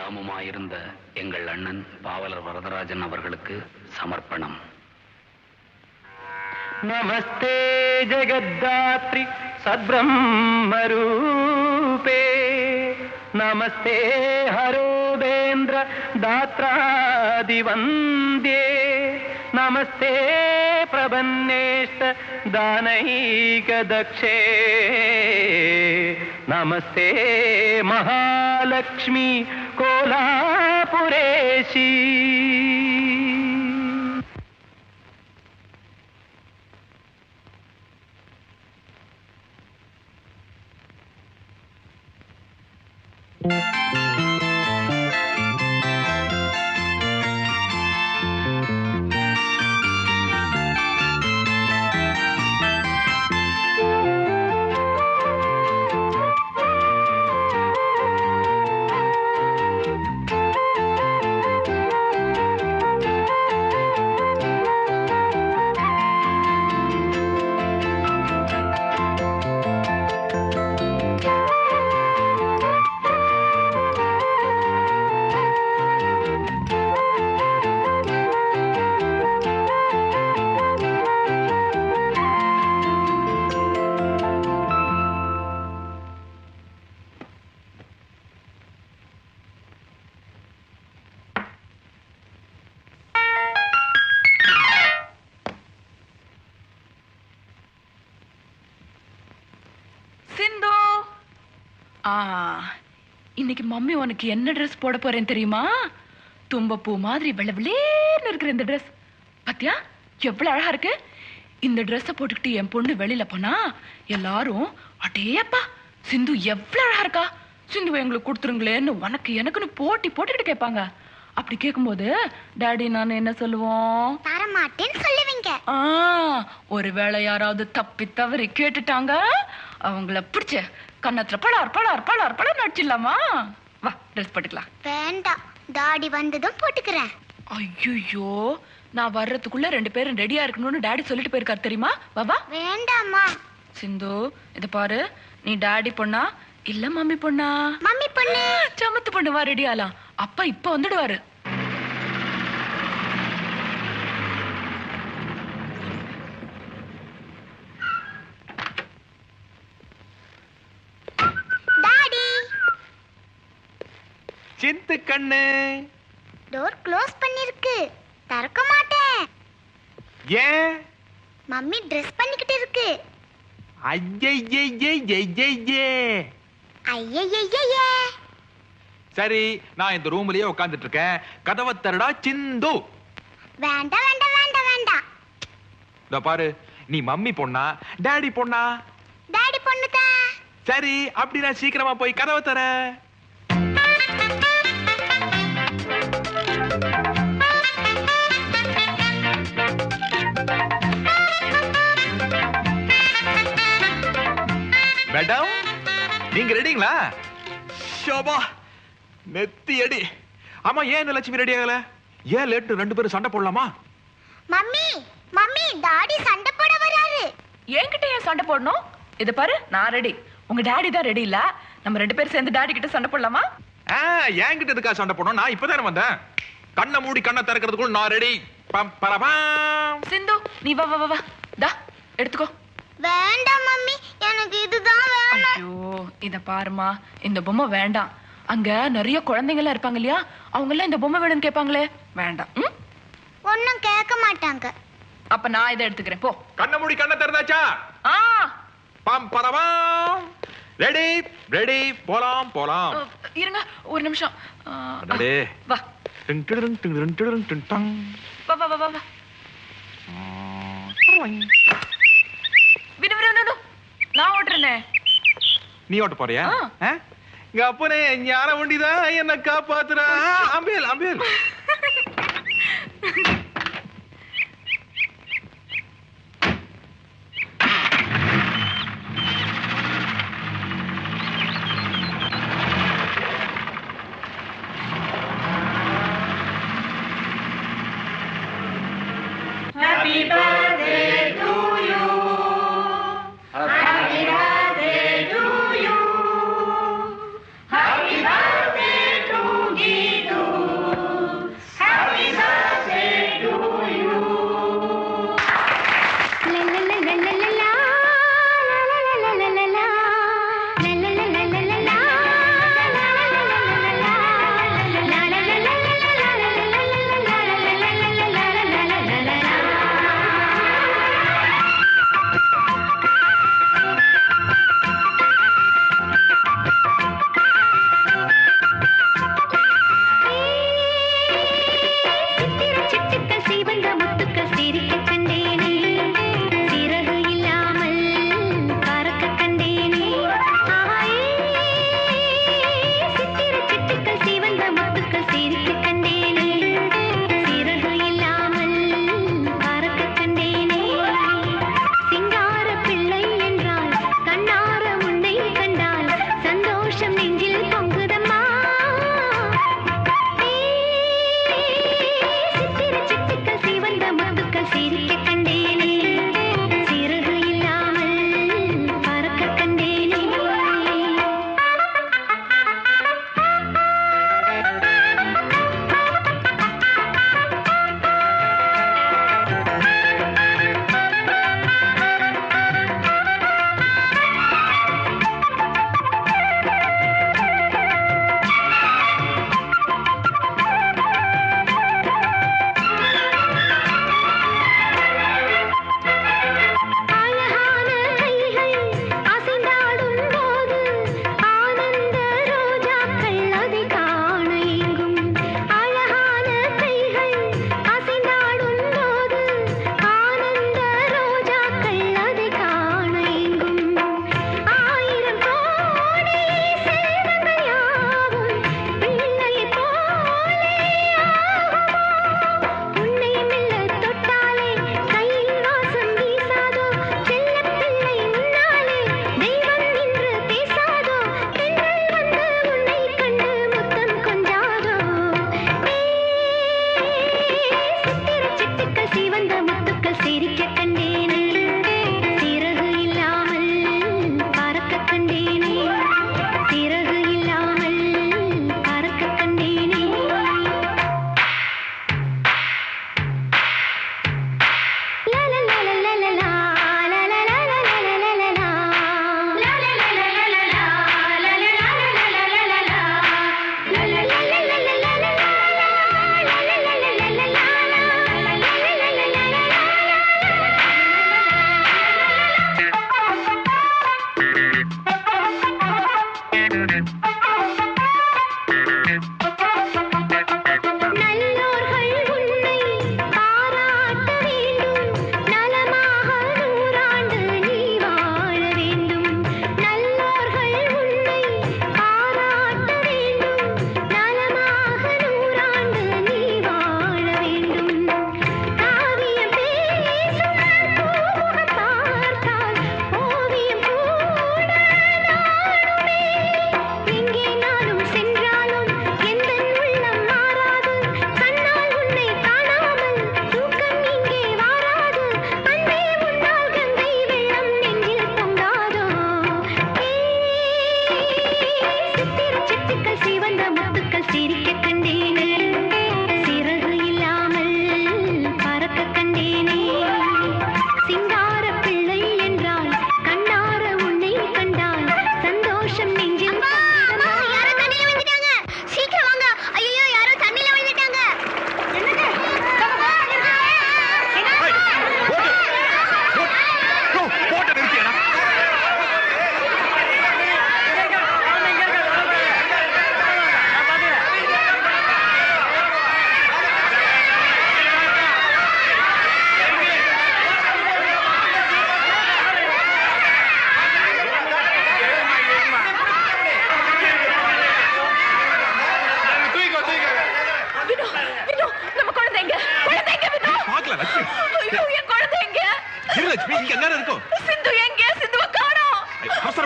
எல்லாமுமாயிருந்த எங்கள் அண்ணன் பாவலர் வரதராஜன் அவர்களுக்கு சமர்ப்பணம். நமஸ்தே ஜெகத்தாத்ரி சத்பிரம்மரூபே, நமஸ்தே ஹரோபேந்திர தாத்ராதிவந்தியே, நமஸ்தே பிரபன்னேஷ்ட தானைகதக்ஷே, நமஸ்தே மகாலக்ஷ்மி கோலாபுரேஷி. இன்னைக்கு மம்மி உனக்கு என்ன ட்ரெஸ் போட போறேன் தெரியுமா? தும்பப்பூ மாதிரி வெள்ளவிலேன்னு இருக்கிற இந்த ட்ரெஸ் பாத்தியா எவ்வளவு அழகா இருக்கு. இந்த ட்ரெஸ்ஸை போட்டுக்கிட்டு என் பொண்ணு வெளியில போனா எல்லாரும் அடேப்பா சிந்து எவ்வளவு அழகா இருக்கா, சிந்து எங்களுக்கு கொடுத்துருங்களேன்னு உனக்கு எனக்குன்னு போட்டி போட்டுக்கிட்டு கேட்பாங்க. அப்படி கேட்கும்போது டாடி நான் என்ன சொல்லுவோம்? தரமாட்டேன்னு சொல்லுவீங்க. ஒருவேளை யாராவது தப்பி தவறி கேட்டுட்டாங்க அவங்கள பிடிச்ச கன்னத்துல பலார் பலார் பலார் பலார் நடிச்சிடலாமா? வா ட்ரெஸ் போட்டுக்கலாம். வேண்டாம், டாடி வந்ததும் போட்டுக்கிறேன். ஐயோ நான் வர்றதுக்குள்ள 2 பேரும் ரெடியா இருக்கணும்னு டாடி சொல்லிட்டு போயிருக்காரு தெரியுமா? வா. வேண்டாமா சிந்து இத பாரு, நீ டாடி பொண்ணா இல்ல மம்மி பொண்ணா? மம்மி பொண்ணு. சமத்து பொண்ணு, வா ரெடி ஆலாம். அப்பா இப்ப வந்துடுவாரு. சிந்து கண்ணு, டோர் க்ளோஸ் பண்ணிருக்கு, திறக்க மாட்டேன். ஏன்? மம்மி ட்ரெஸ் பண்ணிக்கிட்டு இருக்கு. ஐயையே. சரி நான் இந்த ரூம்லயே உட்கார்ந்துட்டு இருக்கேன், கதவை தரடா சிந்து. வேண்டாம் வேண்டாம் வேண்டாம் வேண்டாம். இதோ பாரு, நீ மம்மி பொண்ணா டாடி பொண்ணா? டாடி பொண்ணுதான். சரி அப்படின்னா சீக்கிரமா போய் கதவை தர. மேடம் நீங்க ரெடிங்களா? ஷோபா நெத்தி அடி. ஆமா ஏன் லட்சுமி ரெடி ஆகல? ஏன் லேட்? 2 பேரும் சண்டை போடலாமா? மம்மி மம்மி டாடி சண்டை போட வராரு. என்கிட்ட ஏன் சண்டை போடணும்? இத பாரு நான் ரெடி, உங்க டாடி தான் ரெடி இல்ல. நம்ம 2 பேரும் சேர்ந்து டாடி கிட்ட சண்டை போடலாமா? என்கிட்ட இருக்கா சண்டை போடணும்? நான் இப்பதானே வந்தேன். கண்ணை மூடி கண்ணை திறக்கிறதுக்குள்ள நான் ரெடி. சிந்து நீ வா வா வா, தா எடுத்துக்கோ. வேண்டாம் மம்மி, எனக்கு இதுதான் வேணும். ஐயோ இத பாருமா, இந்த பொம்மை வேண்டாம். அங்க நிறைய குழந்தைங்க எல்லாம் இருப்பாங்க இல்லையா, அவங்க எல்லாம் இந்த பொம்மை வேணும்னு கேட்பாங்களே. வேண்டாம். ஒன்னும் கேட்க மாட்டாங்க. அப்ப நான் இதை எடுத்துக்கிறேன். போ. கண்ணை மூடி கண்ணை திறந்தாச்சா? பம் பரவாம். ரெடி ரெடி, போலாம் போலாம். இருங்க ஒரு நிமிஷம். வா. வா வா வா வா. விடு விடு விடு, நான் ஓட்டுறேனே. நீ ஓட்ட போறியா? இங்க அப்பனே ஞான வண்டிதான் என்ன காப்பாத்துறா. அம்பேல் அம்பேல். Happy birthday to you. Happy birthday to you. Happy birthday to you.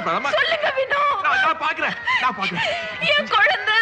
பயப்படாதம்மா. சொல்லுங்க வினோ. நான் பாக்குறேன். என் குழந்தை